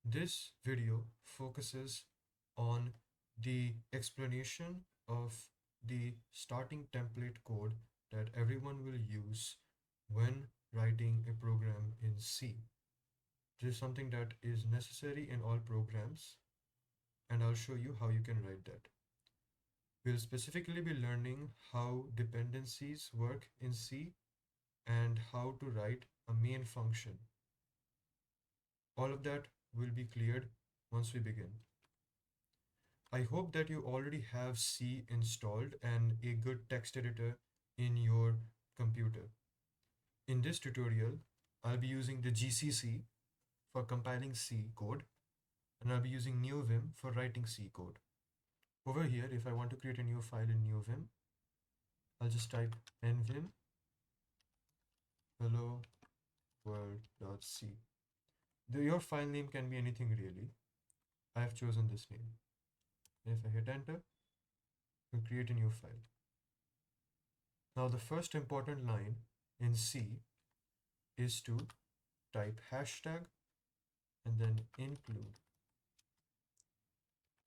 This video focuses on the explanation of the starting template code that everyone will use when writing a program in C. This is something that is necessary in all programs, and I'll show you how you can write that. We'll specifically be learning how dependencies work in C and how to write a main function. All of that will be cleared once we begin. I hope that you already have C installed and a good text editor in your computer. In this tutorial, I'll be using the GCC for compiling C code, and I'll be using NeoVim for writing C code. Over here, if I want to create a new file in NeoVim, I'll just type nvim hello world.c. Your file name can be anything really. I have chosen this name. And if I hit enter, we'll create a new file. Now the first important line in C is to type hashtag and then include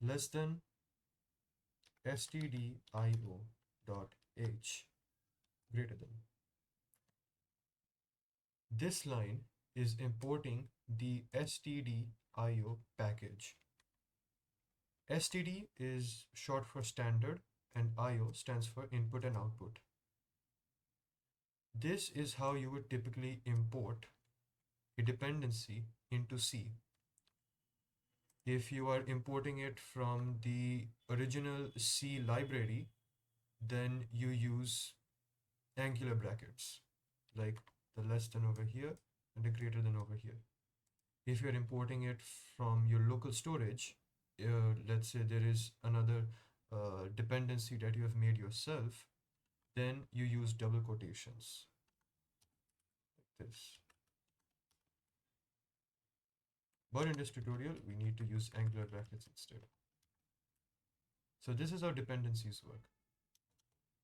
less than stdio dot h greater than. This line is importing the stdio package. STD is short for standard and IO stands for input and output. This is how you would typically import a dependency into C. If you are importing it from the original C library, then you use angular brackets, like the less than over here and the greater than over here. If you're importing it from your local storage, let's say there is another dependency that you have made yourself, then you use double quotations like this. But in this tutorial, we need to use angular brackets instead. So this is how dependencies work.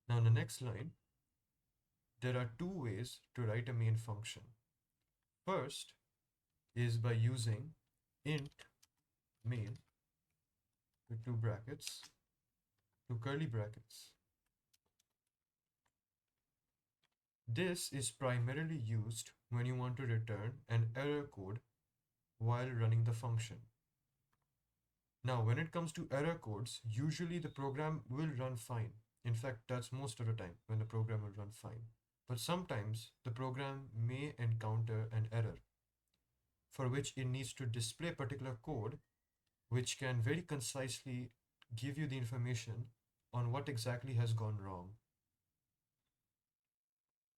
Now in the next line, there are two ways to write a main function. First is by using int main with two brackets, two curly brackets. This is primarily used when you want to return an error code while running the function. Now, when it comes to error codes, usually the program will run fine. In fact, that's most of the time when the program will run fine. But sometimes the program may encounter an error for which it needs to display particular code which can very concisely give you the information on what exactly has gone wrong.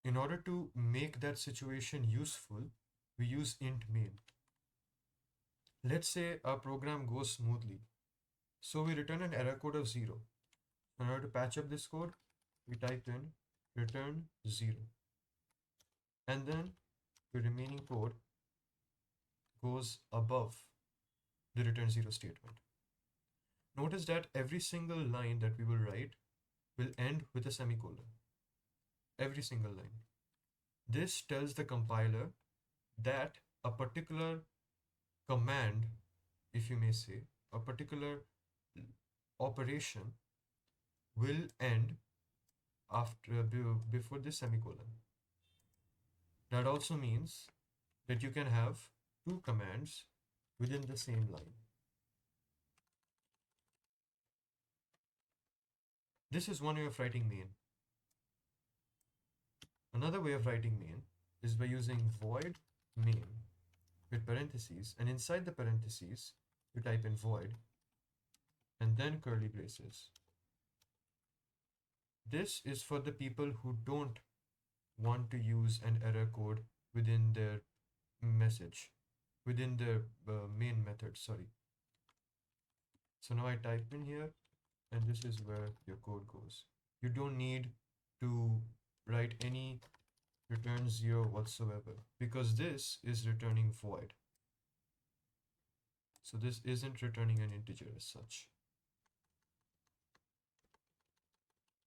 In order to make that situation useful, we use int main. Let's say our program goes smoothly, so we return an error code of 0. In order to patch up this code, we type in return 0. And then the remaining code goes above the return 0 statement. Notice that every single line that we will write will end with a semicolon. Every single line. This tells the compiler that a particular command, if you may say, a particular operation will end after before this semicolon. That also means that you can have two commands within the same line. This is one way of writing main. Another way of writing main is by using void main with parentheses, and inside the parentheses you type in void and then curly braces. This is for the people who don't want to use an error code within their message, within their main method, sorry. So now I type in here and this is where your code goes. You don't need to write any return 0 whatsoever because this is returning void. So this isn't returning an integer as such.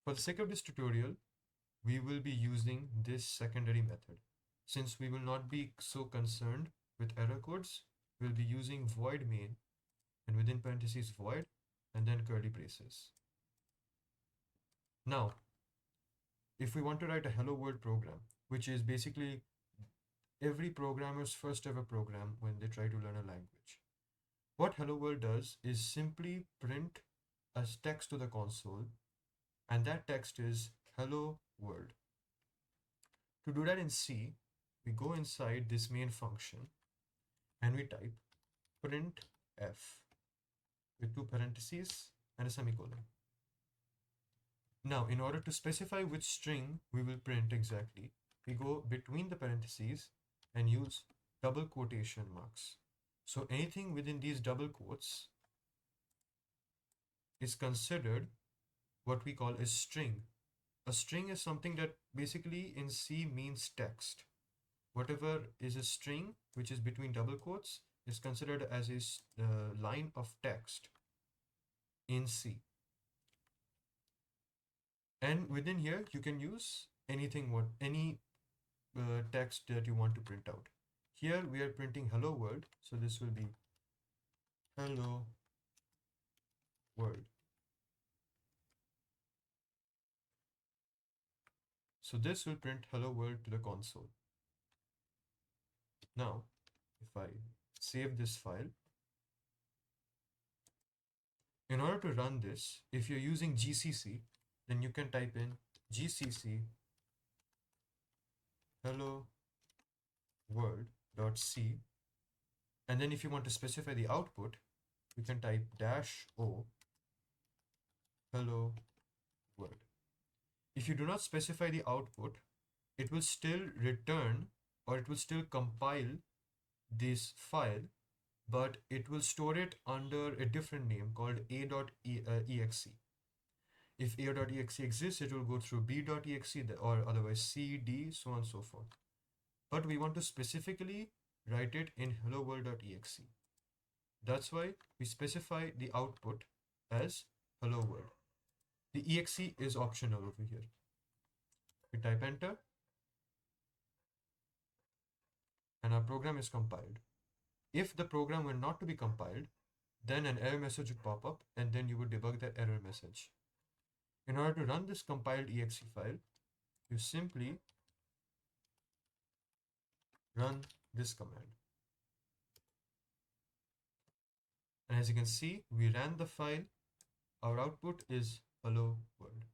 For the sake of this tutorial, we will be using this secondary method. Since we will not be so concerned with error codes, we'll be using void main and within parentheses void and then curly braces. Now, if we want to write a hello world program, which is basically every programmer's first ever program when they try to learn a language, what hello world does is simply print a text to the console, and that text is hello world. To do that in C, we go inside this main function and we type print f with two parentheses and a semicolon. Now, in order to specify which string we will print exactly, we go between the parentheses and use double quotation marks. So anything within these double quotes is considered what we call a string. A string is something that basically in C means text. Whatever is a string, which is between double quotes, is considered as a line of text in C. And within here, you can use anything, any text that you want to print out. Here we are printing hello world, so this will be hello world. So this will print hello world to the console. Now, if I save this file, in order to run this, if you're using GCC, then you can type in GCC hello world.c, and then if you want to specify the output, you can type -o hello world. If you do not specify the output, it will still return or it will still compile this file, but it will store it under a different name called a.exe. If a.exe exists, it will go through b.exe or otherwise c, d, so on and so forth. But we want to specifically write it in hello world.exe. That's why we specify the output as hello world. The exe is optional over here. We type enter and our program is compiled. If the program were not to be compiled, then an error message would pop up and then you would debug that error message. In order to run this compiled exe file, you simply run this command. And as you can see, we ran the file. Our output is hello world.